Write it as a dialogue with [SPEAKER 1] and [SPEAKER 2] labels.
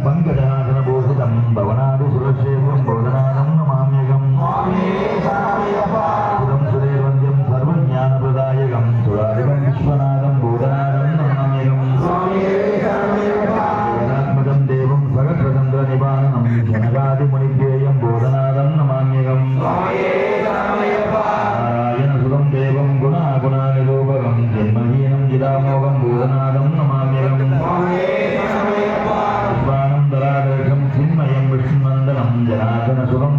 [SPEAKER 1] पंकजनाथनभूषितं भवनादिसुरसेवं बोधनादं नमाम्यहं सुरं सुरेवन्द्यं सर्वज्ञानप्रदायकं सुरादिवं विश्वनाथं बोधनादं नमाम्यहं वेदात्मकं देवं सहस्रचन्द्रनिवारणं जनकादिमुनिज्ञेयं बोधनादं नमाम्यहं नारायणसुतं देवं गुणागुणानिरूपकं जन्महीनं जिदामोघं बोधनादं नमाम्यहं स्वानन्दरादर्शं चिन्मयं विष्णुनन्दनं जनार्दनसुरं